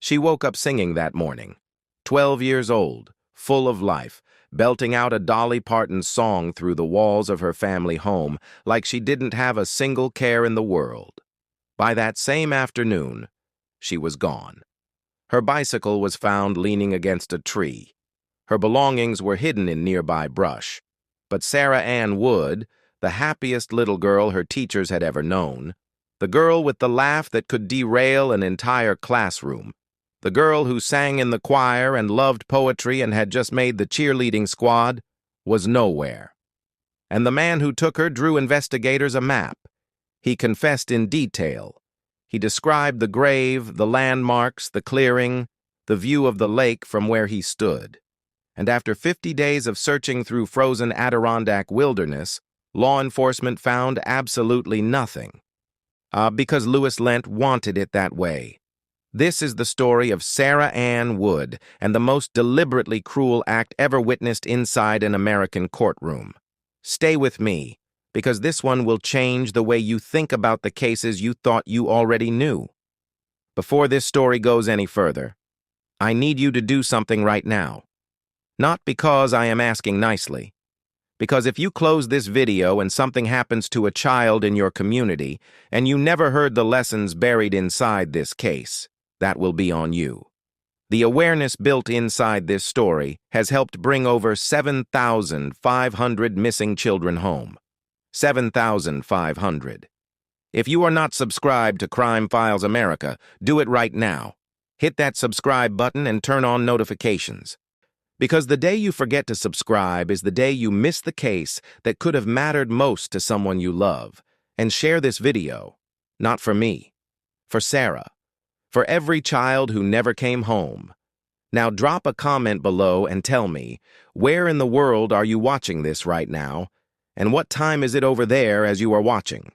She woke up singing that morning, 12 years old, full of life, belting out a Dolly Parton song through the walls of her family home like she didn't have a single care in the world. By that same afternoon, she was gone. Her bicycle was found leaning against a tree. Her belongings were hidden in nearby brush. But Sarah Ann Wood, the happiest little girl her teachers had ever known, the girl with the laugh that could derail an entire classroom, the girl who sang in the choir and loved poetry and had just made the cheerleading squad, was nowhere. And the man who took her drew investigators a map. He confessed in detail. He described the grave, the landmarks, the clearing, the view of the lake from where he stood. And after 50 days of searching through frozen Adirondack wilderness, law enforcement found absolutely nothing. Because Louis Lent wanted it that way. This is the story of Sarah Ann Wood and the most deliberately cruel act ever witnessed inside an American courtroom. Stay with me, because this one will change the way you think about the cases you thought you already knew. Before this story goes any further, I need you to do something right now. Not because I am asking nicely. Because if you close this video and something happens to a child in your community and you never heard the lessons buried inside this case, that will be on you. The awareness built inside this story has helped bring over 7,500 missing children home. 7,500. If you are not subscribed to Crime Files America, do it right now. Hit that subscribe button and turn on notifications. Because the day you forget to subscribe is the day you miss the case that could have mattered most to someone you love. And share this video, not for me, for Sarah, for every child who never came home. Now drop a comment below and tell me, where in the world are you watching this right now? And what time is it over there as you are watching?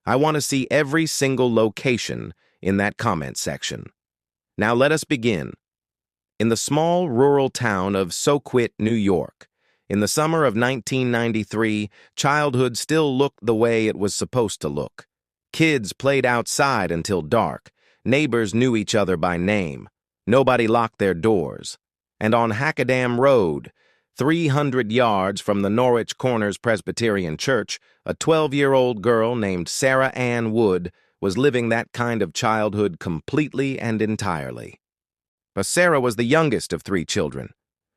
I want to see every single location in that comment section. Now let us begin. In the small rural town of Soquit, New York, in the summer of 1993, childhood still looked the way it was supposed to look. Kids played outside until dark. Neighbors knew each other by name. Nobody locked their doors. And on Hackadam Road, 300 yards from the Norwich Corners Presbyterian Church, a 12-year-old girl named Sarah Ann Wood was living that kind of childhood completely and entirely. But Sarah was the youngest of 3 children.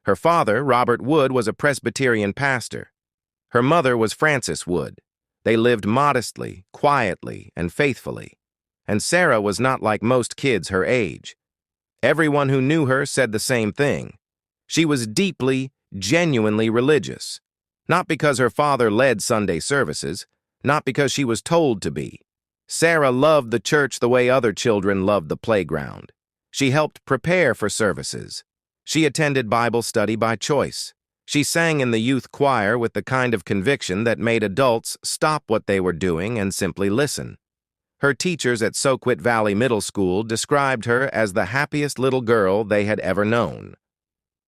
Her father, Robert Wood, was a Presbyterian pastor. Her mother was Frances Wood. They lived modestly, quietly, and faithfully. And Sarah was not like most kids her age. Everyone who knew her said the same thing. She was deeply, genuinely religious. Not because her father led Sunday services, not because she was told to be. Sarah loved the church the way other children loved the playground. She helped prepare for services. She attended Bible study by choice. She sang in the youth choir with the kind of conviction that made adults stop what they were doing and simply listen. Her teachers at Soquit Valley Middle School described her as the happiest little girl they had ever known.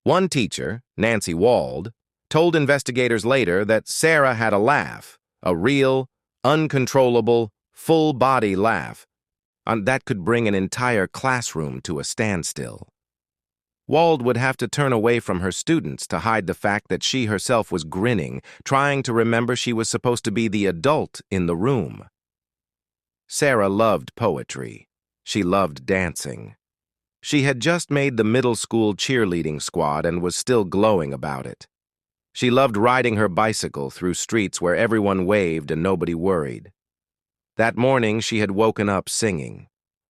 One teacher, Nancy Wald, told investigators later that Sarah had a laugh, a real, uncontrollable, full-body laugh, that could bring an entire classroom to a standstill. Wald would have to turn away from her students to hide the fact that she herself was grinning, trying to remember she was supposed to be the adult in the room. Sarah loved poetry. She loved dancing. She had just made the middle school cheerleading squad and was still glowing about it. She loved riding her bicycle through streets where everyone waved and nobody worried. That morning she had woken up singing.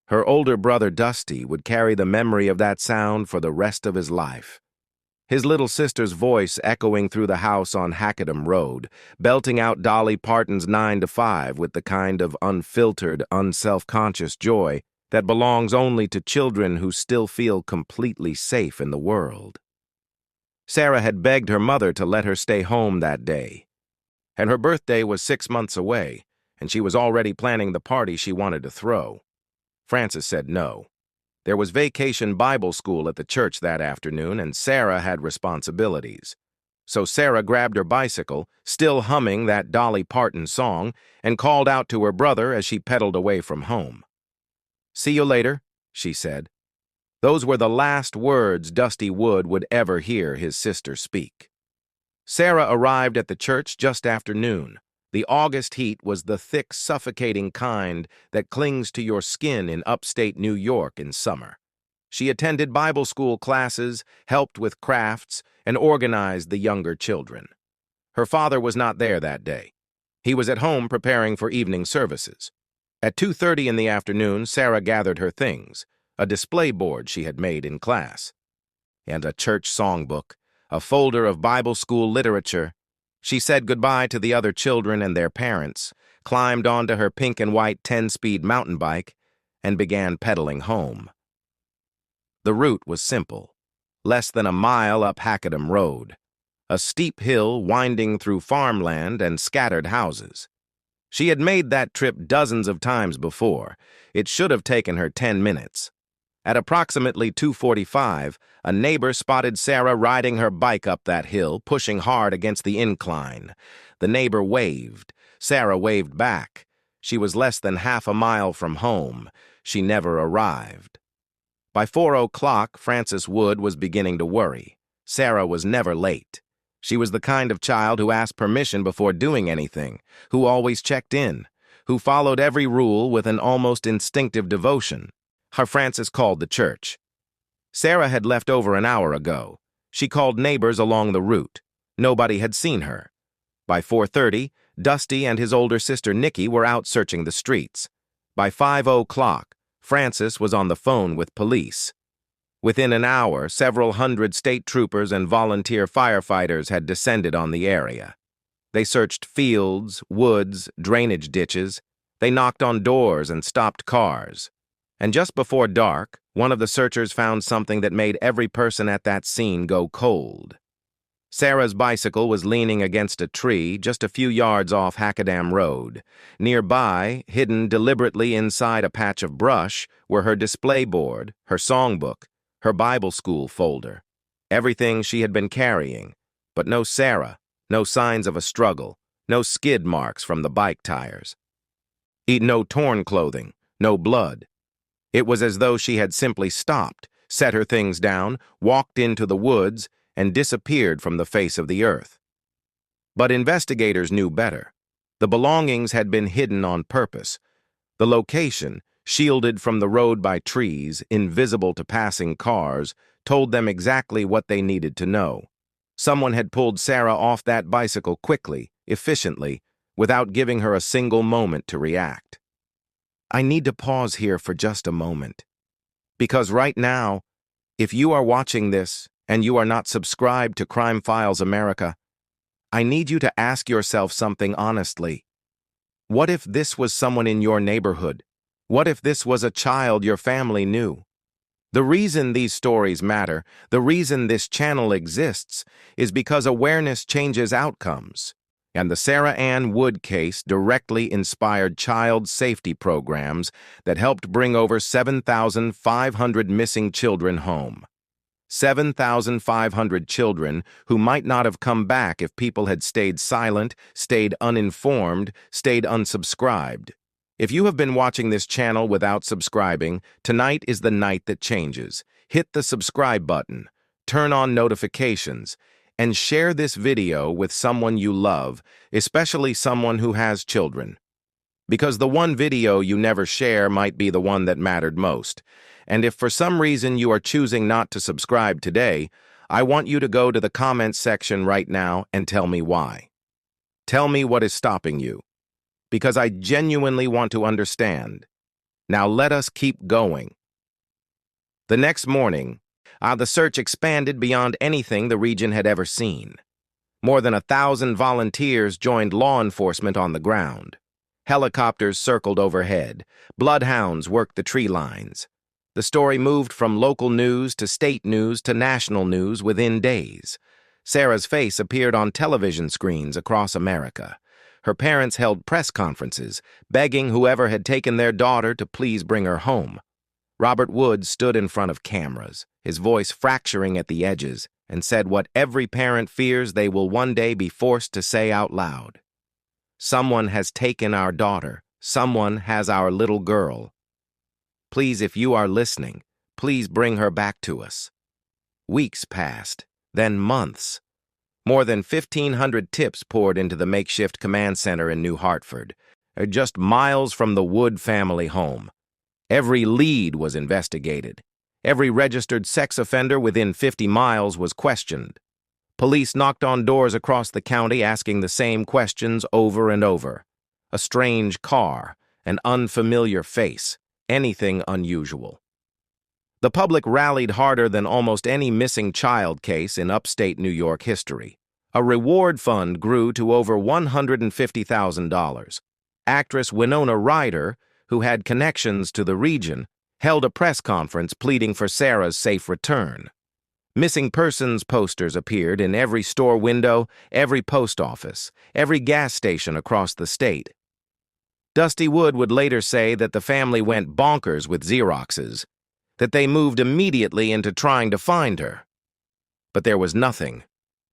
Her older brother Dusty would carry the memory of that sound for the rest of his life. His little sister's voice echoing through the house on Hackadam Road, belting out Dolly Parton's 9 to 5 with the kind of unfiltered, unself-conscious joy that belongs only to children who still feel completely safe in the world. Sarah had begged her mother to let her stay home that day. And her birthday was 6 months away, and she was already planning the party she wanted to throw. Frances said no. There was vacation Bible school at the church that afternoon, and Sarah had responsibilities. So Sarah grabbed her bicycle, still humming that Dolly Parton song, and called out to her brother as she pedaled away from home. "See you later," she said. Those were the last words Dusty Wood would ever hear his sister speak. Sarah arrived at the church just after noon. The August heat was the thick, suffocating kind that clings to your skin in upstate New York in summer. She attended Bible school classes, helped with crafts, and organized the younger children. Her father was not there that day. He was at home preparing for evening services. At 2:30 in the afternoon, Sarah gathered her things, a display board she had made in class, and a church songbook, a folder of Bible school literature. She said goodbye to the other children and their parents, climbed onto her pink and white 10-speed mountain bike, and began pedaling home. The route was simple, less than a mile up Hackedam Road, a steep hill winding through farmland and scattered houses. She had made that trip dozens of times before. It should have taken her 10 minutes. At approximately 2:45, a neighbor spotted Sarah riding her bike up that hill, pushing hard against the incline. The neighbor waved. Sarah waved back. She was less than half a mile from home. She never arrived. By 4 o'clock, Frances Wood was beginning to worry. Sarah was never late. She was the kind of child who asked permission before doing anything, who always checked in, who followed every rule with an almost instinctive devotion. Frances called the church. Sarah had left over an hour ago. She called neighbors along the route. Nobody had seen her. By 4:30, Dusty and his older sister Nikki were out searching the streets. By 5 o'clock, Frances was on the phone with police. Within an hour, several hundred state troopers and volunteer firefighters had descended on the area. They searched fields, woods, drainage ditches. They knocked on doors and stopped cars. And just before dark, one of the searchers found something that made every person at that scene go cold. Sarah's bicycle was leaning against a tree just a few yards off Hackedam Road. Nearby, hidden deliberately inside a patch of brush, were her display board, her songbook, her Bible school folder. Everything she had been carrying, but no Sarah, no signs of a struggle, no skid marks from the bike tires. No torn clothing, no blood. It was as though she had simply stopped, set her things down, walked into the woods, and disappeared from the face of the earth. But investigators knew better. The belongings had been hidden on purpose. The location, shielded from the road by trees, invisible to passing cars, told them exactly what they needed to know. Someone had pulled Sarah off that bicycle quickly, efficiently, without giving her a single moment to react. I need to pause here for just a moment. Because right now, if you are watching this and you are not subscribed to Crime Files America, I need you to ask yourself something honestly. What if this was someone in your neighborhood? What if this was a child your family knew? The reason these stories matter, the reason this channel exists, is because awareness changes outcomes. And the Sarah Ann Wood case directly inspired child safety programs that helped bring over 7,500 missing children home. 7,500 children who might not have come back if people had stayed silent, stayed uninformed, stayed unsubscribed. If you have been watching this channel without subscribing, tonight is the night that changes. Hit the subscribe button, turn on notifications, and share this video with someone you love, especially someone who has children. Because the one video you never share might be the one that mattered most. And if for some reason you are choosing not to subscribe today, I want you to go to the comments section right now and tell me why. Tell me what is stopping you. Because I genuinely want to understand. Now let us keep going. The next morning, the search expanded beyond anything the region had ever seen. More than 1,000 volunteers joined law enforcement on the ground. Helicopters circled overhead. Bloodhounds worked the tree lines. The story moved from local news to state news to national news within days. Sarah's face appeared on television screens across America. Her parents held press conferences, begging whoever had taken their daughter to please bring her home. Robert Wood stood in front of cameras, his voice fracturing at the edges, and said what every parent fears they will one day be forced to say out loud. Someone has taken our daughter. Someone has our little girl. Please, if you are listening, Please bring her back to us. Weeks passed, then months. More than 1,500 tips poured into the makeshift command center in New Hartford, just miles from the Wood family home. Every lead was investigated. Every registered sex offender within 50 miles was questioned. Police knocked on doors across the county asking the same questions over and over. A strange car, an unfamiliar face, anything unusual. The public rallied harder than almost any missing child case in upstate New York history. A reward fund grew to over $150,000. Actress Winona Ryder, who had connections to the region, held a press conference pleading for Sarah's safe return. Missing persons posters appeared in every store window, every post office, every gas station across the state. Dusty Wood would later say that the family went bonkers with Xeroxes, that they moved immediately into trying to find her. But there was nothing.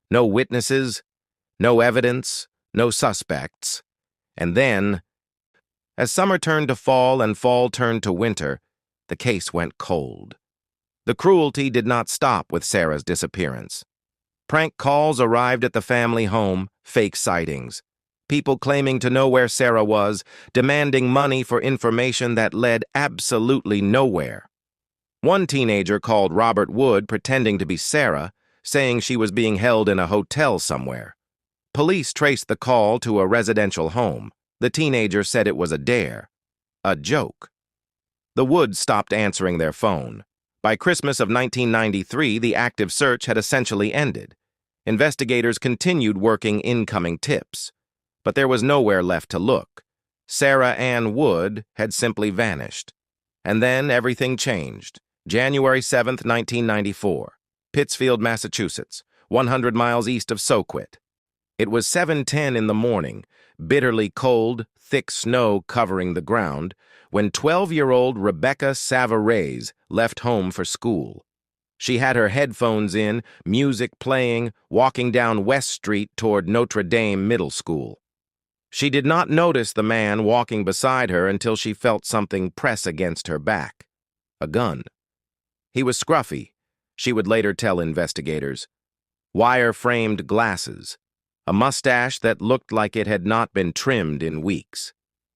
No witnesses, no evidence, no suspects. And then, as summer turned to fall and fall turned to winter, the case went cold. The cruelty did not stop with Sarah's disappearance. Prank calls arrived at the family home, fake sightings. People claiming to know where Sarah was, demanding money for information that led absolutely nowhere. One teenager called Robert Wood pretending to be Sarah, saying she was being held in a hotel somewhere. Police traced the call to a residential home. The teenager said it was a dare, a joke. The Woods stopped answering their phone. By Christmas of 1993, the active search had essentially ended. Investigators continued working incoming tips. But there was nowhere left to look. Sarah Ann Wood had simply vanished. And then everything changed. January 7, 1994. Pittsfield, Massachusetts, 100 miles east of Soquit. It was 7:10 in the morning, bitterly cold, thick snow covering the ground, when 12-year-old Rebecca Savarese left home for school. She had her headphones in, music playing, walking down West Street toward Notre Dame Middle School. She did not notice the man walking beside her until she felt something press against her back. A gun. He was scruffy, she would later tell investigators. Wire-framed glasses. A mustache that looked like it had not been trimmed in weeks.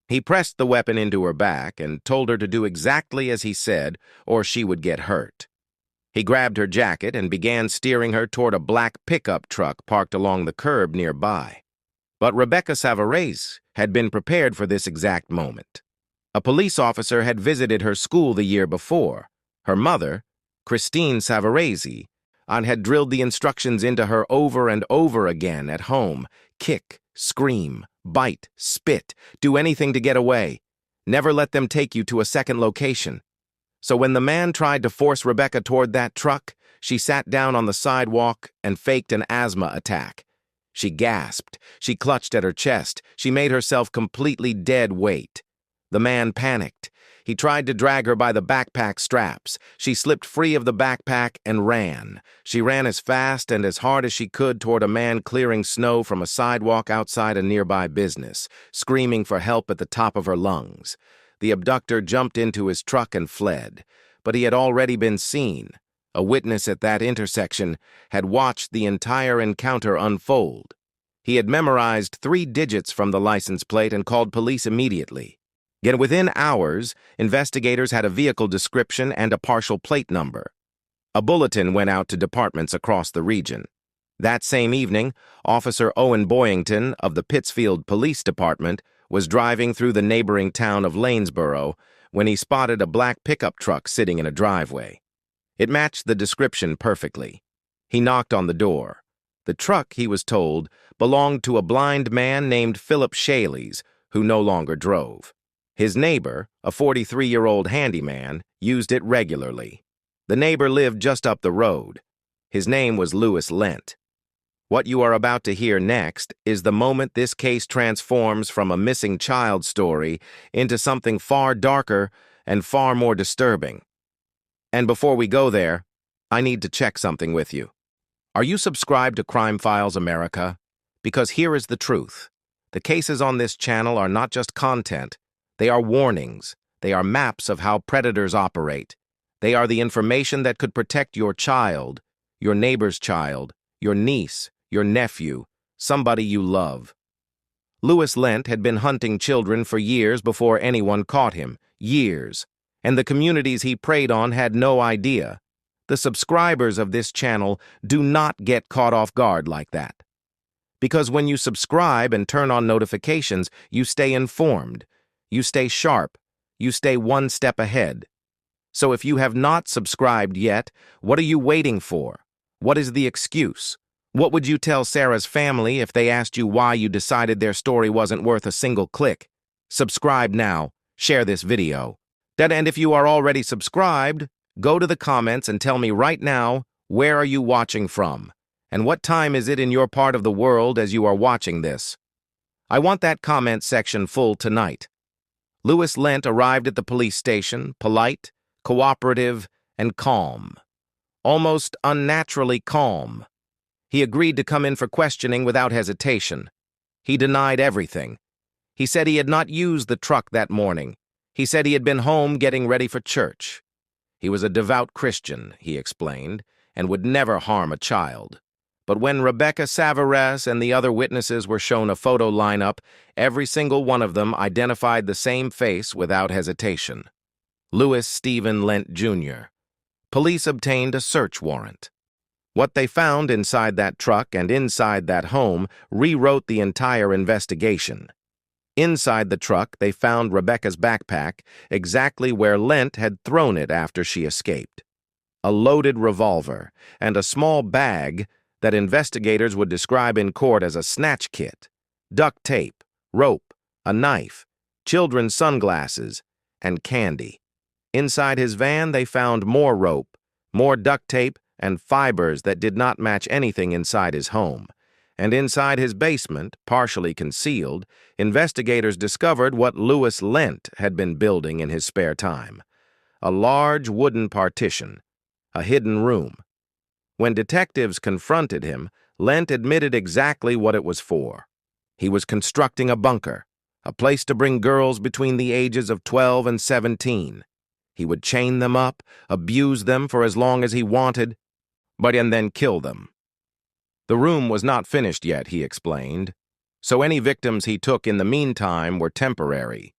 He pressed the weapon into her back and told her to do exactly as he said, or she would get hurt. He grabbed her jacket and began steering her toward a black pickup truck parked along the curb nearby. But Rebecca Savarese had been prepared for this exact moment. A police officer had visited her school the year before. Her mother, Christine Savarese, had drilled the instructions into her over and over again at home. Kick, scream, bite, spit, do anything to get away. Never let them take you to a second location. So when the man tried to force Rebecca toward that truck, she sat down on the sidewalk and faked an asthma attack. She gasped. She clutched at her chest. She made herself completely dead weight. The man panicked. He tried to drag her by the backpack straps. She slipped free of the backpack and ran. She ran as fast and as hard as she could toward a man clearing snow from a sidewalk outside a nearby business, screaming for help at the top of her lungs. The abductor jumped into his truck and fled, but he had already been seen. A witness at that intersection had watched the entire encounter unfold. He had memorized 3 digits from the license plate and called police immediately. Yet within hours, investigators had a vehicle description and a partial plate number. A bulletin went out to departments across the region. That same evening, Officer Owen Boyington of the Pittsfield Police Department was driving through the neighboring town of Lanesboro when he spotted a black pickup truck sitting in a driveway. It matched the description perfectly. He knocked on the door. The truck, he was told, belonged to a blind man named Philip Shales, who no longer drove. His neighbor, a 43-year-old handyman, used it regularly. The neighbor lived just up the road. His name was Louis Lent. What you are about to hear next is the moment this case transforms from a missing child story into something far darker and far more disturbing. And before we go there, I need to check something with you. Are you subscribed to Crime Files America? Because here is the truth. The cases on this channel are not just content. They are warnings. They are maps of how predators operate. They are the information that could protect your child, your neighbor's child, your niece, your nephew, somebody you love. Louis Lent had been hunting children for years before anyone caught him, years, and the communities he preyed on had no idea. The subscribers of this channel do not get caught off guard like that. Because when you subscribe and turn on notifications, you stay informed, you stay sharp, you stay one step ahead. So if you have not subscribed yet, what are you waiting for? What is the excuse? What would you tell Sarah's family if they asked you why you decided their story wasn't worth a single click? Subscribe now. Share this video. And if you are already subscribed, go to the comments and tell me right now, where are you watching from? And what time is it in your part of the world as you are watching this? I want that comment section full tonight. Louis Lent arrived at the police station, polite, cooperative, and calm. Almost unnaturally calm. He agreed to come in for questioning without hesitation. He denied everything. He said he had not used the truck that morning. He said he had been home getting ready for church. He was a devout Christian, he explained, and would never harm a child. But when Rebecca Savarez and the other witnesses were shown a photo lineup, every single one of them identified the same face without hesitation. Louis Stephen Lent, Jr. Police obtained a search warrant. What they found inside that truck and inside that home rewrote the entire investigation. Inside the truck, they found Rebecca's backpack, exactly where Lent had thrown it after she escaped. A loaded revolver and a small bag that investigators would describe in court as a snatch kit, duct tape, rope, a knife, children's sunglasses, and candy. Inside his van, they found more rope, more duct tape, and fibers that did not match anything inside his home. And inside his basement, partially concealed, investigators discovered what Louis Lent had been building in his spare time. A large wooden partition, a hidden room. When detectives confronted him, Lent admitted exactly what it was for. He was constructing a bunker, a place to bring girls between the ages of 12 and 17. He would chain them up, abuse them for as long as he wanted, and then kill them. The room was not finished yet, he explained, so any victims he took in the meantime were temporary.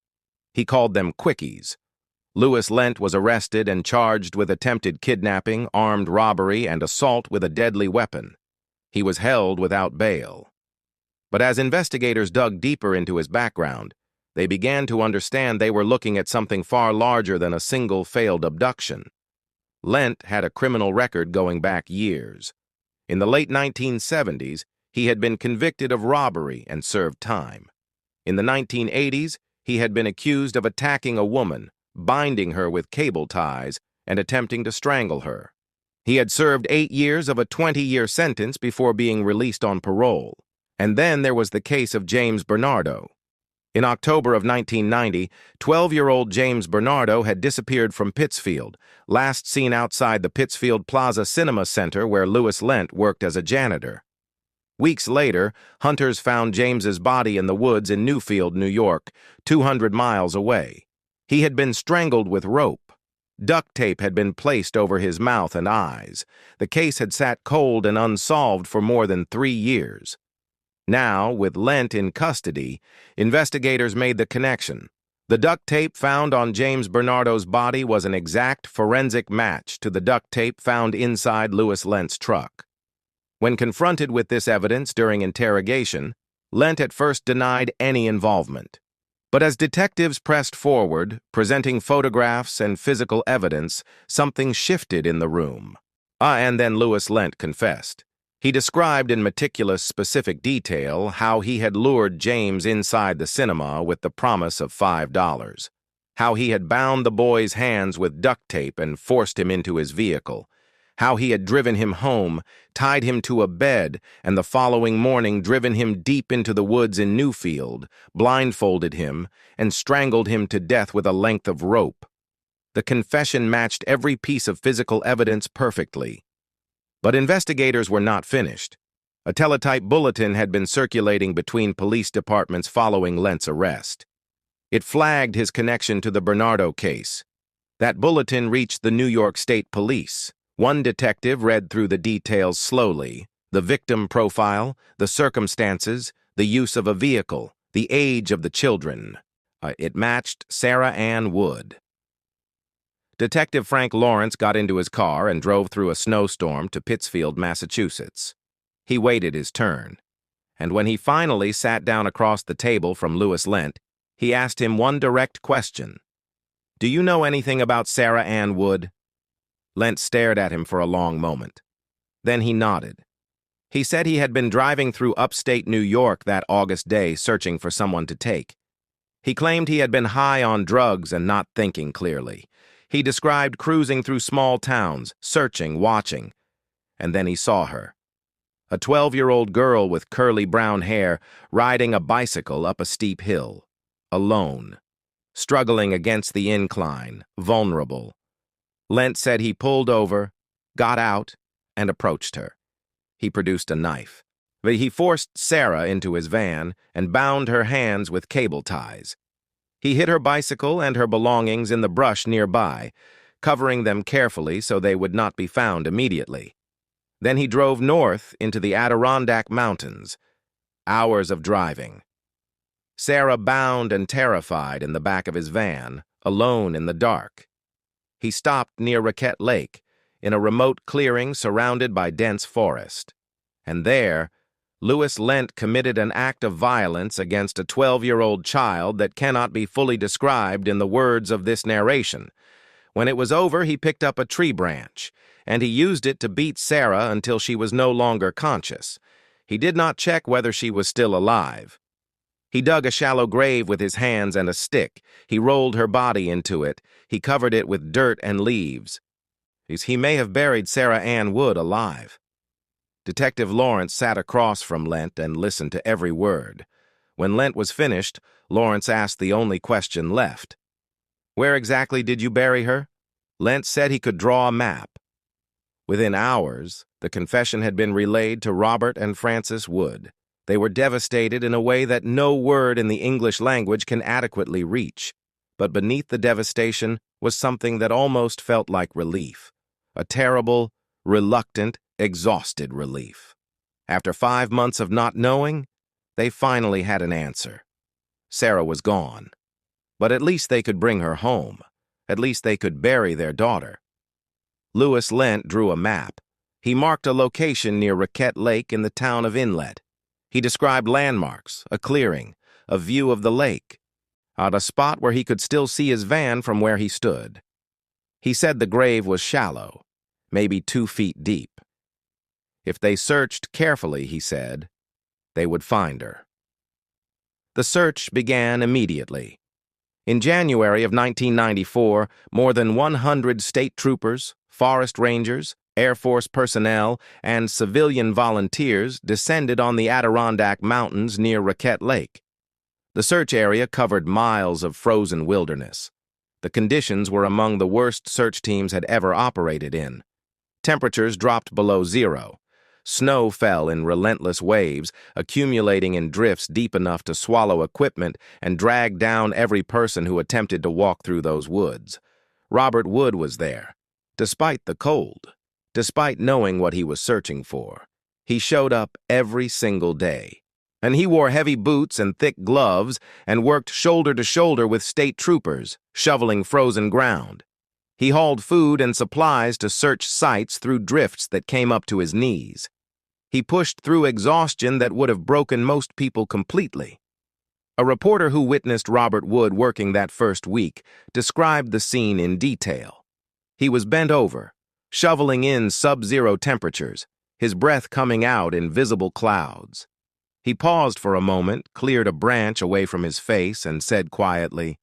He called them quickies. Louis Lent was arrested and charged with attempted kidnapping, armed robbery, and assault with a deadly weapon. He was held without bail. But as investigators dug deeper into his background, they began to understand they were looking at something far larger than a single failed abduction. Lent had a criminal record going back years. In the late 1970s, he had been convicted of robbery and served time. In the 1980s, he had been accused of attacking a woman, binding her with cable ties, and attempting to strangle her. He had served 8 years of a 20-year sentence before being released on parole. And then there was the case of James Bernardo. In October of 1990, 12-year-old James Bernardo had disappeared from Pittsfield, last seen outside the Pittsfield Plaza Cinema Center where Louis Lent worked as a janitor. Weeks later, hunters found James's body in the woods in Newfield, New York, 200 miles away. He had been strangled with rope. Duct tape had been placed over his mouth and eyes. The case had sat cold and unsolved for more than 3 years. Now, with Lent in custody, investigators made the connection. The duct tape found on James Bernardo's body was an exact forensic match to the duct tape found inside Louis Lent's truck. When confronted with this evidence during interrogation, Lent at first denied any involvement. But as detectives pressed forward, presenting photographs and physical evidence, something shifted in the room. And then Louis Lent confessed. He described in meticulous, specific detail how he had lured James inside the cinema with the promise of $5, how he had bound the boy's hands with duct tape and forced him into his vehicle, how he had driven him home, tied him to a bed, and the following morning driven him deep into the woods in Newfield, blindfolded him, and strangled him to death with a length of rope. The confession matched every piece of physical evidence perfectly. But investigators were not finished. A teletype bulletin had been circulating between police departments following Lent's arrest. It flagged his connection to the Bernardo case. That bulletin reached the New York State Police. One detective read through the details slowly: the victim profile, the circumstances, the use of a vehicle, the age of the children. It matched Sarah Ann Wood. Detective Frank Lawrence got into his car and drove through a snowstorm to Pittsfield, Massachusetts. He waited his turn, and when he finally sat down across the table from Louis Lent, he asked him one direct question. "Do you know anything about Sarah Ann Wood?" Lent stared at him for a long moment. Then he nodded. He said he had been driving through upstate New York that August day searching for someone to take. He claimed he had been high on drugs and not thinking clearly. He described cruising through small towns, searching, watching, and then he saw her. A 12-year-old girl with curly brown hair riding a bicycle up a steep hill, alone, struggling against the incline, vulnerable. Lent said he pulled over, got out, and approached her. He produced a knife. He forced Sarah into his van and bound her hands with cable ties. He hid her bicycle and her belongings in the brush nearby, covering them carefully so they would not be found immediately. Then he drove north into the Adirondack Mountains. Hours of driving. Sarah bound and terrified in the back of his van, alone in the dark. He stopped near Raquette Lake, in a remote clearing surrounded by dense forest. And there, Louis Lent committed an act of violence against a 12-year-old child that cannot be fully described in the words of this narration. When it was over, he picked up a tree branch, and he used it to beat Sarah until she was no longer conscious. He did not check whether she was still alive. He dug a shallow grave with his hands and a stick. He rolled her body into it. He covered it with dirt and leaves. He may have buried Sarah Ann Wood alive. Detective Lawrence sat across from Lent and listened to every word. When Lent was finished, Lawrence asked the only question left. "Where exactly did you bury her?" Lent said he could draw a map. Within hours, the confession had been relayed to Robert and Frances Wood. They were devastated in a way that no word in the English language can adequately reach. But beneath the devastation was something that almost felt like relief. A terrible, reluctant, exhausted relief. After 5 months of not knowing, they finally had an answer. Sarah was gone. But at least they could bring her home. At least they could bury their daughter. Louis Lent drew a map. He marked a location near Raquette Lake in the town of Inlet. He described landmarks, a clearing, a view of the lake, at a spot where he could still see his van from where he stood. He said the grave was shallow, maybe 2 feet deep. If they searched carefully, he said, they would find her. The search began immediately. In January of 1994, more than 100 state troopers, forest rangers, Air Force personnel, and civilian volunteers descended on the Adirondack Mountains near Raquette Lake. The search area covered miles of frozen wilderness. The conditions were among the worst search teams had ever operated in. Temperatures dropped below zero. Snow fell in relentless waves, accumulating in drifts deep enough to swallow equipment and drag down every person who attempted to walk through those woods. Robert Wood was there, despite the cold, despite knowing what he was searching for. He showed up every single day, and he wore heavy boots and thick gloves and worked shoulder to shoulder with state troopers, shoveling frozen ground. He hauled food and supplies to search sites through drifts that came up to his knees. He pushed through exhaustion that would have broken most people completely. A reporter who witnessed Robert Wood working that first week described the scene in detail. He was bent over, shoveling in sub-zero temperatures, his breath coming out in visible clouds. He paused for a moment, cleared a branch away from his face, and said quietly,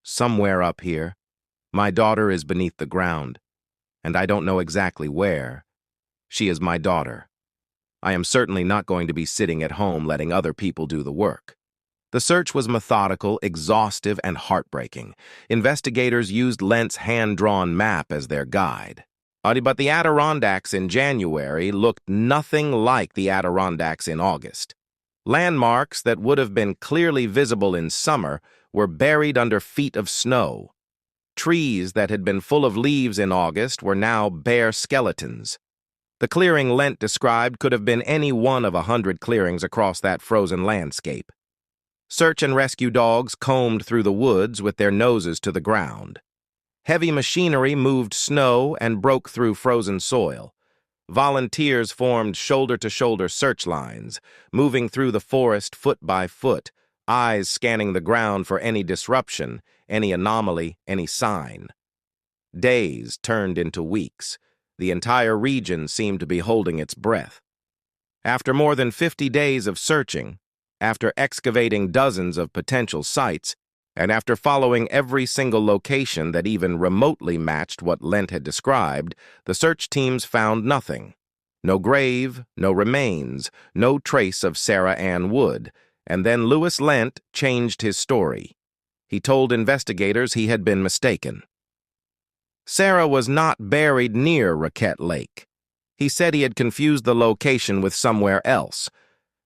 "Somewhere up here. My daughter is beneath the ground, and I don't know exactly where. She is my daughter. I am certainly not going to be sitting at home letting other people do the work." The search was methodical, exhaustive, and heartbreaking. Investigators used Lent's hand-drawn map as their guide. But the Adirondacks in January looked nothing like the Adirondacks in August. Landmarks that would have been clearly visible in summer were buried under feet of snow. Trees that had been full of leaves in August were now bare skeletons. The clearing Lent described could have been any one of 100 clearings across that frozen landscape. Search and rescue dogs combed through the woods with their noses to the ground. Heavy machinery moved snow and broke through frozen soil. Volunteers formed shoulder-to-shoulder search lines, moving through the forest foot by foot, eyes scanning the ground for any disruption, any anomaly, any sign. Days turned into weeks. The entire region seemed to be holding its breath. After more than 50 days of searching, after excavating dozens of potential sites, and after following every single location that even remotely matched what Lent had described, the search teams found nothing. No grave, no remains, no trace of Sarah Ann Wood. And then Louis Lent changed his story. He told investigators he had been mistaken. Sarah was not buried near Raquette Lake. He said he had confused the location with somewhere else.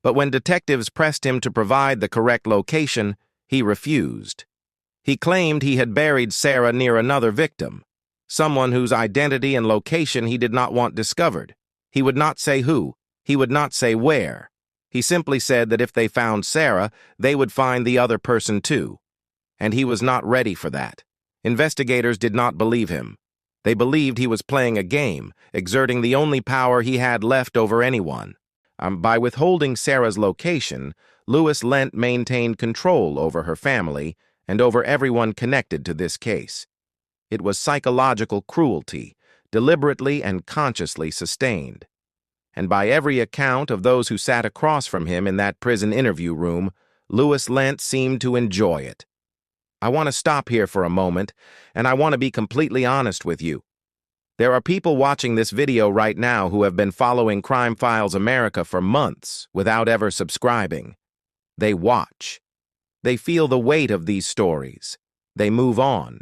But when detectives pressed him to provide the correct location, he refused. He claimed he had buried Sarah near another victim, someone whose identity and location he did not want discovered. He would not say who. He would not say where. He simply said that if they found Sarah, they would find the other person too. And he was not ready for that. Investigators did not believe him. They believed he was playing a game, exerting the only power he had left over anyone. By withholding Sarah's location, Louis Lent maintained control over her family and over everyone connected to this case. It was psychological cruelty, deliberately and consciously sustained. And by every account of those who sat across from him in that prison interview room, Louis Lent seemed to enjoy it. I want to stop here for a moment, and I want to be completely honest with you. There are people watching this video right now who have been following Crime Files America for months without ever subscribing. They watch. They feel the weight of these stories. They move on.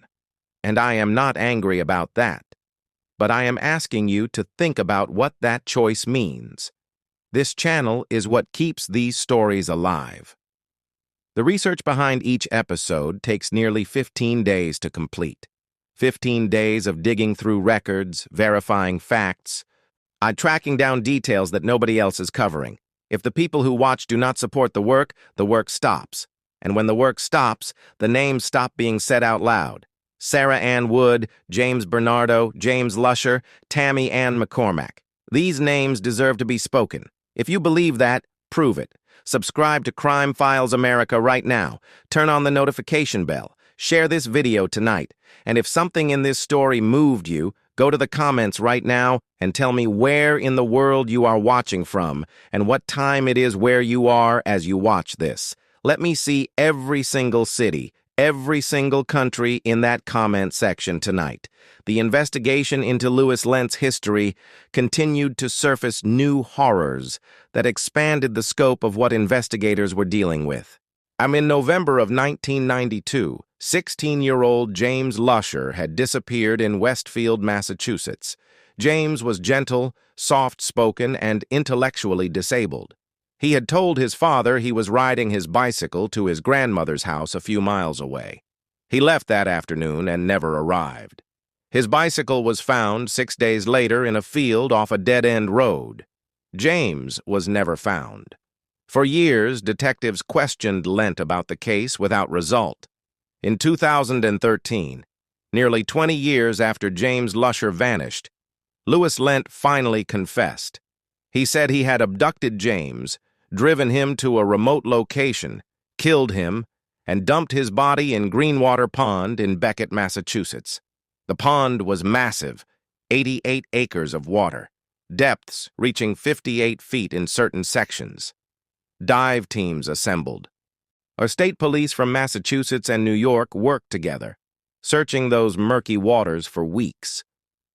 And I am not angry about that. But I am asking you to think about what that choice means. This channel is what keeps these stories alive. The research behind each episode takes nearly 15 days to complete. 15 days of digging through records, verifying facts, tracking down details that nobody else is covering. If the people who watch do not support the work stops. And when the work stops, the names stop being said out loud. Sarah Ann Wood, James Bernardo, James Lusher, Tammy Ann McCormack. These names deserve to be spoken. If you believe that, prove it. Subscribe to Crime Files America right now. Turn on the notification bell. Share this video tonight. And if something in this story moved you, go to the comments right now and tell me where in the world you are watching from and what time it is where you are as you watch this. Let me see every single city, every single country in that comment section tonight. The investigation into Louis Lent's history continued to surface new horrors that expanded the scope of what investigators were dealing with. In November of 1992, 16-year-old James Lusher had disappeared in Westfield, Massachusetts. James was gentle, soft-spoken, and intellectually disabled. He had told his father he was riding his bicycle to his grandmother's house a few miles away. He left that afternoon and never arrived. His bicycle was found 6 days later in a field off a dead-end road. James was never found. For years, detectives questioned Lent about the case without result. In 2013, nearly 20 years after James Lusher vanished, Louis Lent finally confessed. He said he had abducted James, driven him to a remote location, killed him, and dumped his body in Greenwater Pond in Becket, Massachusetts. The pond was massive, 88 acres of water, depths reaching 58 feet in certain sections. Dive teams assembled. Our state police from Massachusetts and New York worked together, searching those murky waters for weeks.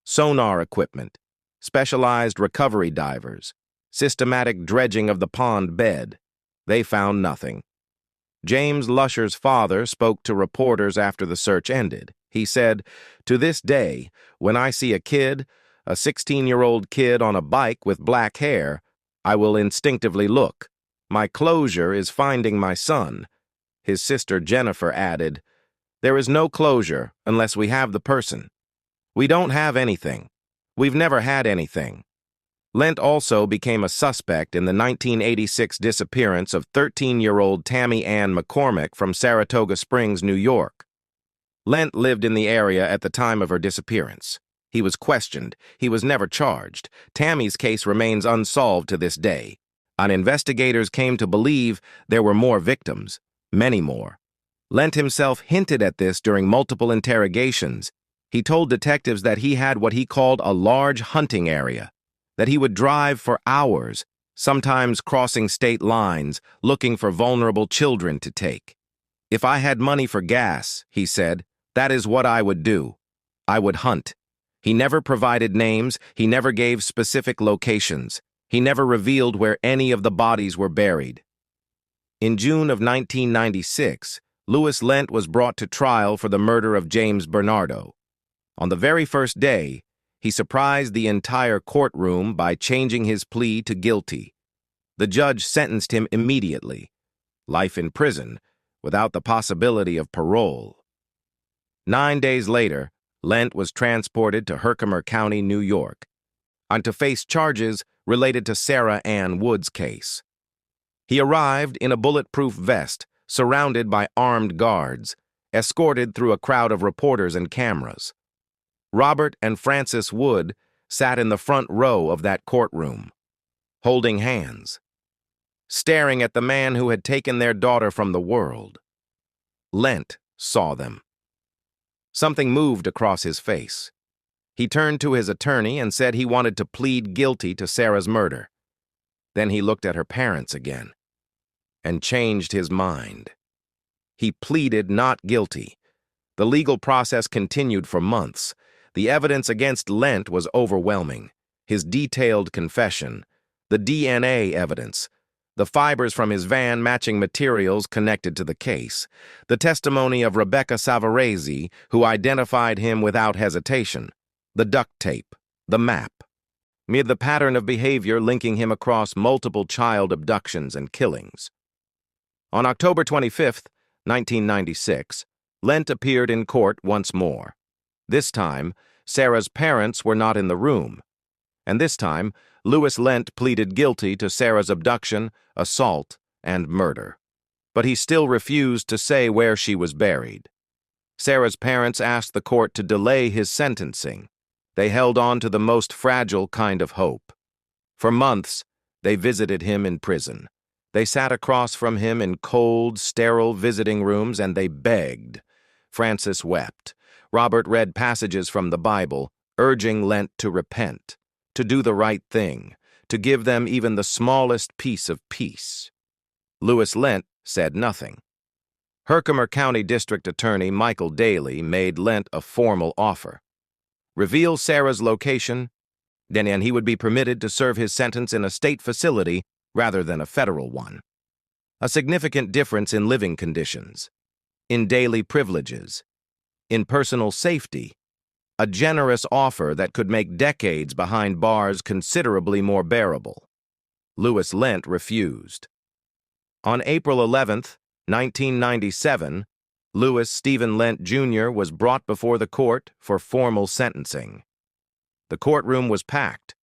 Sonar equipment, specialized recovery divers, systematic dredging of the pond bed. They found nothing. James Lusher's father spoke to reporters after the search ended. He said, "To this day, when I see a 16-year-old kid on a bike with black hair, I will instinctively look. My closure is finding my son." His sister Jennifer added, There is no closure unless we have the person. We don't have anything. We've never had anything. Lent also became a suspect in the 1986 disappearance of 13-year-old Tammy Ann McCormick from Saratoga Springs, New York. Lent lived in the area at the time of her disappearance. He was questioned. He was never charged. Tammy's case remains unsolved to this day. Investigators came to believe there were more victims, many more. Lent himself hinted at this during multiple interrogations. He told detectives that he had what he called a large hunting area, that he would drive for hours, sometimes crossing state lines, looking for vulnerable children to take. If I had money for gas, he said, that is what I would do. I would hunt. He never provided names. He never gave specific locations. He never revealed where any of the bodies were buried. In June of 1996, Louis Lent was brought to trial for the murder of James Bernardo. On the very first day, he surprised the entire courtroom by changing his plea to guilty. The judge sentenced him immediately, life in prison, without the possibility of parole. 9 days later, Lent was transported to Herkimer County, New York, and to face charges related to Sarah Ann Wood's case. He arrived in a bulletproof vest, surrounded by armed guards, escorted through a crowd of reporters and cameras. Robert and Frances Wood sat in the front row of that courtroom, holding hands, staring at the man who had taken their daughter from the world. Lent saw them. Something moved across his face. He turned to his attorney and said he wanted to plead guilty to Sarah's murder. Then he looked at her parents again and changed his mind. He pleaded not guilty. The legal process continued for months. The evidence against Lent was overwhelming. His detailed confession, the DNA evidence, the fibers from his van matching materials connected to the case, the testimony of Rebecca Savarese, who identified him without hesitation, the duct tape, the map, the pattern of behavior linking him across multiple child abductions and killings. On October 25, 1996, Lent appeared in court once more. This time, Sarah's parents were not in the room, and this time, Louis Lent pleaded guilty to Sarah's abduction, assault, and murder. But he still refused to say where she was buried. Sarah's parents asked the court to delay his sentencing. They held on to the most fragile kind of hope. For months, they visited him in prison. They sat across from him in cold, sterile visiting rooms, and they begged. Frances wept. Robert read passages from the Bible, urging Lent to repent, to do the right thing, to give them even the smallest piece of peace. Louis Lent said nothing. Herkimer County District Attorney Michael Daly made Lent a formal offer. Reveal Sarah's location, then he would be permitted to serve his sentence in a state facility rather than a federal one. A significant difference in living conditions, in daily privileges, in personal safety, a generous offer that could make decades behind bars considerably more bearable. Louis Lent refused. On April 11, 1997, Louis Stephen Lent Jr. was brought before the court for formal sentencing. The courtroom was packed.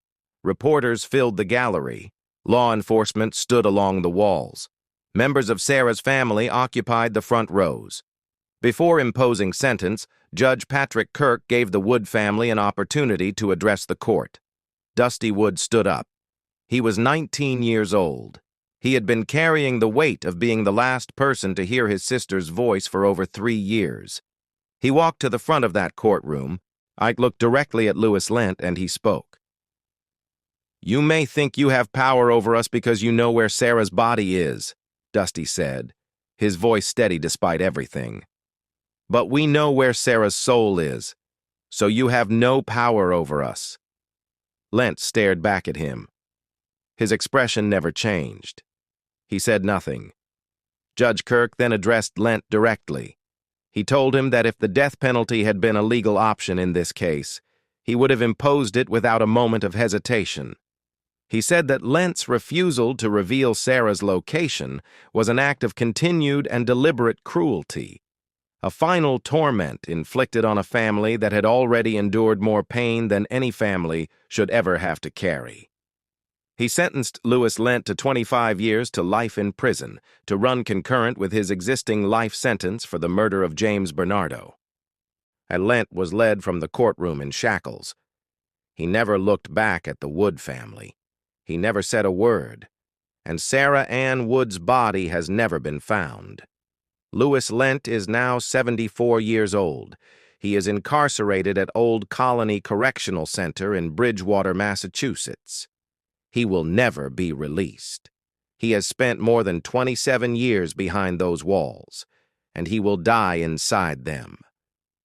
Reporters filled the gallery. Law enforcement stood along the walls. Members of Sarah's family occupied the front rows. Before imposing sentence, Judge Patrick Kirk gave the Wood family an opportunity to address the court. Dusty Wood stood up. He was 19 years old. He had been carrying the weight of being the last person to hear his sister's voice for over 3 years. He walked to the front of that courtroom. Ike looked directly at Louis Lent and he spoke. "You may think you have power over us because you know where Sarah's body is," Dusty said, his voice steady despite everything. "But we know where Sarah's soul is, so you have no power over us." Lent stared back at him. His expression never changed. He said nothing. Judge Kirk then addressed Lent directly. He told him that if the death penalty had been a legal option in this case, he would have imposed it without a moment of hesitation. He said that Lent's refusal to reveal Sarah's location was an act of continued and deliberate cruelty, a final torment inflicted on a family that had already endured more pain than any family should ever have to carry. He sentenced Louis Lent to 25 years to life in prison to run concurrent with his existing life sentence for the murder of James Bernardo. And Lent was led from the courtroom in shackles. He never looked back at the Wood family. He never said a word. And Sarah Ann Wood's body has never been found. Louis Lent is now 74 years old. He is incarcerated at Old Colony Correctional Center in Bridgewater, Massachusetts. He will never be released. He has spent more than 27 years behind those walls, and he will die inside them.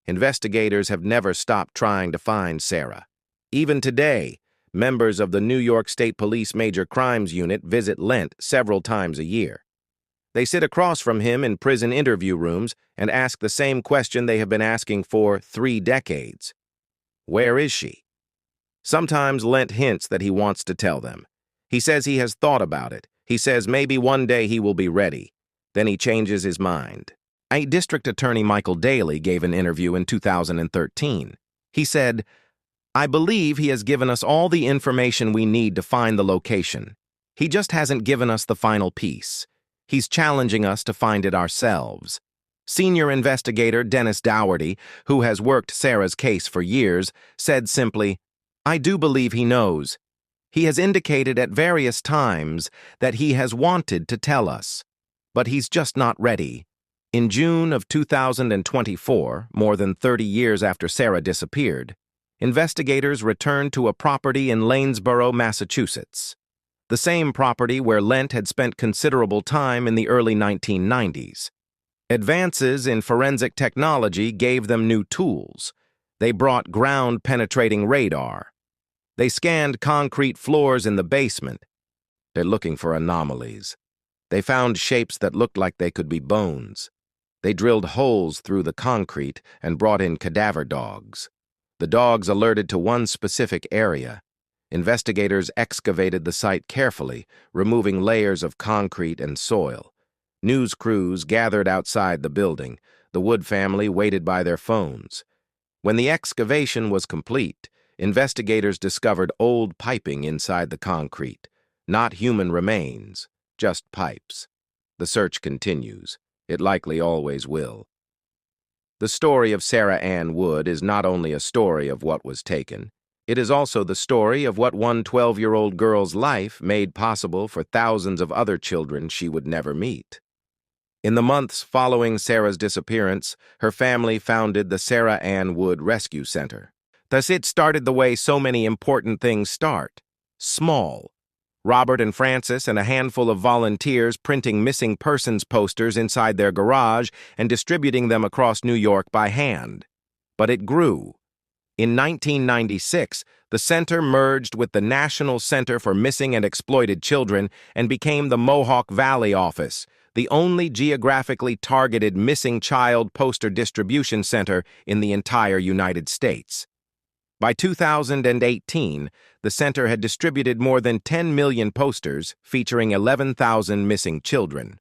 Investigators have never stopped trying to find Sarah. Even today, members of the New York State Police Major Crimes Unit visit Lent several times a year. They sit across from him in prison interview rooms and ask the same question they have been asking for 3 decades. Where is she? Sometimes Lent hints that he wants to tell them. He says he has thought about it. He says maybe one day he will be ready. Then he changes his mind. District Attorney Michael Daley gave an interview in 2013. He said, "I believe he has given us all the information we need to find the location. He just hasn't given us the final piece. He's challenging us to find it ourselves." Senior investigator Dennis Dougherty, who has worked Sarah's case for years, said simply, "I do believe he knows. He has indicated at various times that he has wanted to tell us, but he's just not ready." In June of 2024, more than 30 years after Sarah disappeared, investigators returned to a property in Lanesboro, Massachusetts. The same property where Lent had spent considerable time in the early 1990s. Advances in forensic technology gave them new tools. They brought ground-penetrating radar. They scanned concrete floors in the basement. They're looking for anomalies. They found shapes that looked like they could be bones. They drilled holes through the concrete and brought in cadaver dogs. The dogs alerted to one specific area. Investigators excavated the site carefully, removing layers of concrete and soil. News crews gathered outside the building. The Wood family waited by their phones. When the excavation was complete, investigators discovered old piping inside the concrete. Not human remains, just pipes. The search continues. It likely always will. The story of Sarah Ann Wood is not only a story of what was taken, it is also the story of what one 12-year-old girl's life made possible for thousands of other children she would never meet. In the months following Sarah's disappearance, her family founded the Sarah Ann Wood Rescue Center. Thus, it started the way so many important things start: small. Robert and Frances and a handful of volunteers printing missing persons posters inside their garage and distributing them across New York by hand. But it grew. In 1996, the center merged with the National Center for Missing and Exploited Children and became the Mohawk Valley office, the only geographically targeted missing child poster distribution center in the entire United States. By 2018, the center had distributed more than 10 million posters featuring 11,000 missing children.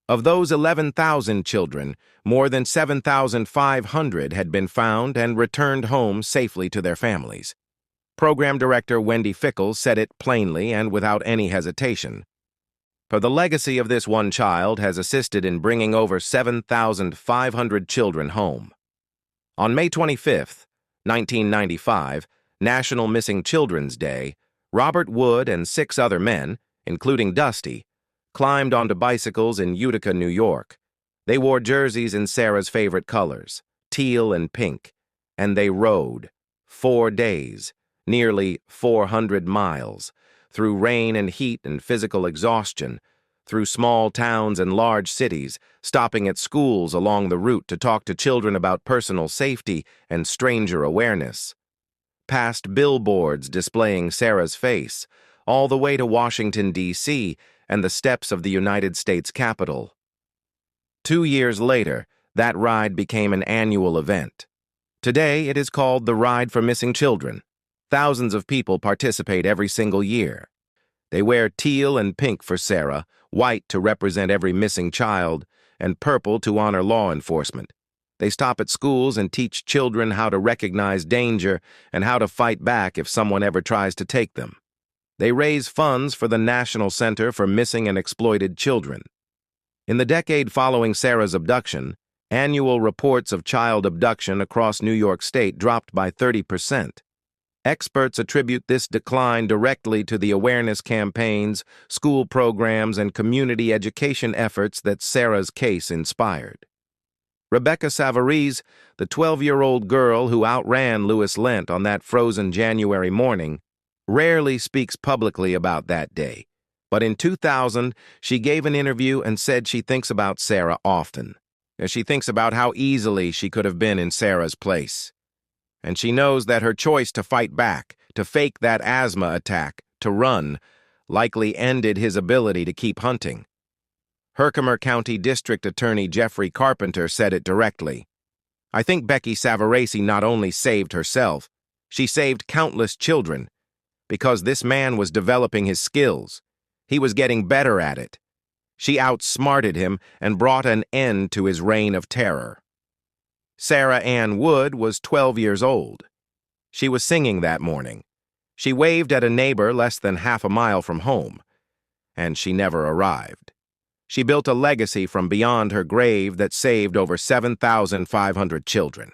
Of those 11,000 children, more than 7,500 had been found and returned home safely to their families. Program Director Wendy Fickle said it plainly and without any hesitation. For the legacy of this one child has assisted in bringing over 7,500 children home. On May 25, 1995, National Missing Children's Day, Robert Wood and 6 other men, including Dusty, climbed onto bicycles in Utica, New York. They wore jerseys in Sarah's favorite colors, teal and pink, and they rode 4 days, nearly 400 miles, through rain and heat and physical exhaustion, through small towns and large cities, stopping at schools along the route to talk to children about personal safety and stranger awareness. Past billboards displaying Sarah's face, all the way to Washington, D.C., and the steps of the United States Capitol. 2 years later, that ride became an annual event. Today, it is called the Ride for Missing Children. Thousands of people participate every single year. They wear teal and pink for Sarah, white to represent every missing child, and purple to honor law enforcement. They stop at schools and teach children how to recognize danger and how to fight back if someone ever tries to take them. They raise funds for the National Center for Missing and Exploited Children. In the decade following Sarah's abduction, annual reports of child abduction across New York State dropped by 30%. Experts attribute this decline directly to the awareness campaigns, school programs, and community education efforts that Sarah's case inspired. Rebecca Savarese, the 12-year-old girl who outran Louis Lent on that frozen January morning, rarely speaks publicly about that day. But in 2000, she gave an interview and said she thinks about Sarah often. She thinks about how easily she could have been in Sarah's place. And she knows that her choice to fight back, to fake that asthma attack, to run, likely ended his ability to keep hunting. Herkimer County District Attorney Jeffrey Carpenter said it directly. "I think Becky Savarese not only saved herself, she saved countless children, because this man was developing his skills. He was getting better at it. She outsmarted him and brought an end to his reign of terror." Sarah Ann Wood was 12 years old. She was singing that morning. She waved at a neighbor less than half a mile from home, and she never arrived. She built a legacy from beyond her grave that saved over 7,500 children.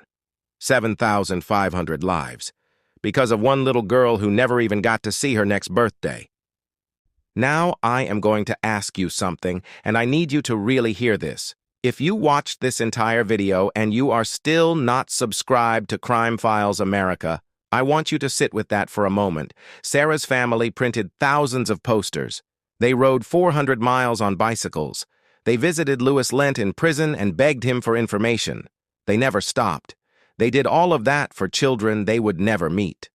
7,500 lives, because of one little girl who never even got to see her next birthday. Now I am going to ask you something, and I need you to really hear this. If you watched this entire video and you are still not subscribed to Crime Files America, I want you to sit with that for a moment. Sarah's family printed thousands of posters. They rode 400 miles on bicycles. They visited Louis Lent in prison and begged him for information. They never stopped. They did all of that for children they would never meet.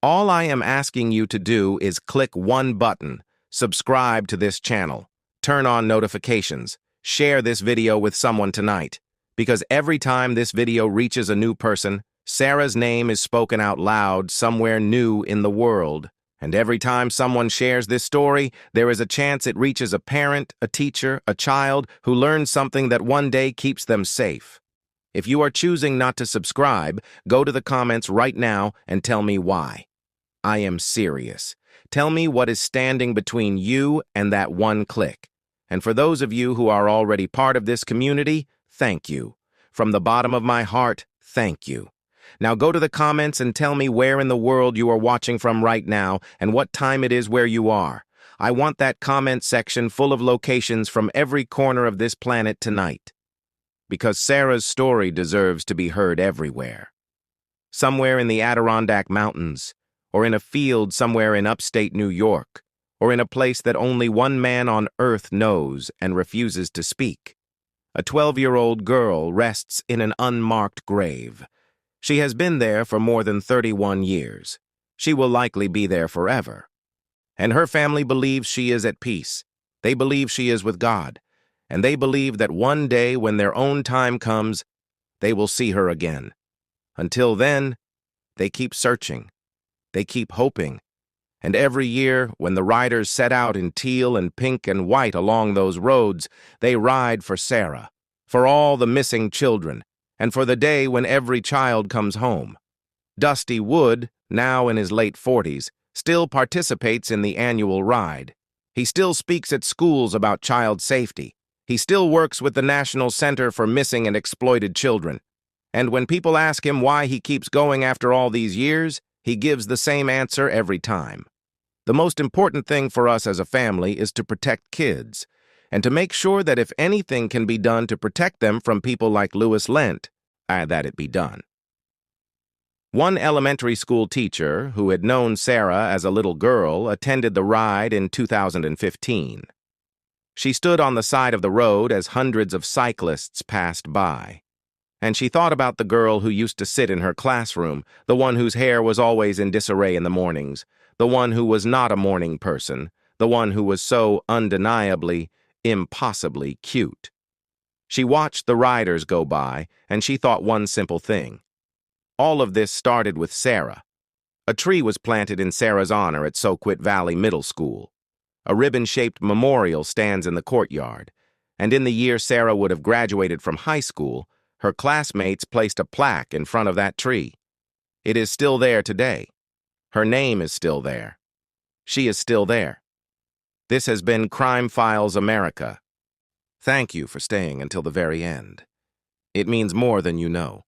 All I am asking you to do is click one button, subscribe to this channel, turn on notifications, share this video with someone tonight, because every time this video reaches a new person, Sarah's name is spoken out loud somewhere new in the world. And every time someone shares this story, there is a chance it reaches a parent, a teacher, a child who learns something that one day keeps them safe. If you are choosing not to subscribe, go to the comments right now and tell me why. I am serious. Tell me what is standing between you and that one click. And for those of you who are already part of this community, thank you. From the bottom of my heart, thank you. Now go to the comments and tell me where in the world you are watching from right now and what time it is where you are. I want that comment section full of locations from every corner of this planet tonight. Because Sarah's story deserves to be heard everywhere. Somewhere in the Adirondack Mountains, or in a field somewhere in upstate New York, or in a place that only one man on earth knows and refuses to speak. A 12-year-old girl rests in an unmarked grave. She has been there for more than 31 years. She will likely be there forever. And her family believes she is at peace. They believe she is with God. And they believe that one day when their own time comes, they will see her again. Until then, they keep searching. They keep hoping. And every year, when the riders set out in teal and pink and white along those roads, they ride for Sarah, for all the missing children, and for the day when every child comes home. Dusty Wood, now in his late 40s, still participates in the annual ride. He still speaks at schools about child safety. He still works with the National Center for Missing and Exploited Children. And when people ask him why he keeps going after all these years, he gives the same answer every time. The most important thing for us as a family is to protect kids, and to make sure that if anything can be done to protect them from people like Louis Lent, that it be done. One elementary school teacher, who had known Sarah as a little girl, attended the ride in 2015. She stood on the side of the road as hundreds of cyclists passed by. And she thought about the girl who used to sit in her classroom, the one whose hair was always in disarray in the mornings, the one who was not a morning person, the one who was so undeniably, impossibly cute. She watched the riders go by, and she thought one simple thing. All of this started with Sarah. A tree was planted in Sarah's honor at Soquit Valley Middle School. A ribbon-shaped memorial stands in the courtyard, and in the year Sarah would have graduated from high school, Her classmates placed a plaque in front of that tree. It is still there today. Her name is still there. She is still there. This has been Crime Files America. Thank you for staying until the very end. It means more than you know.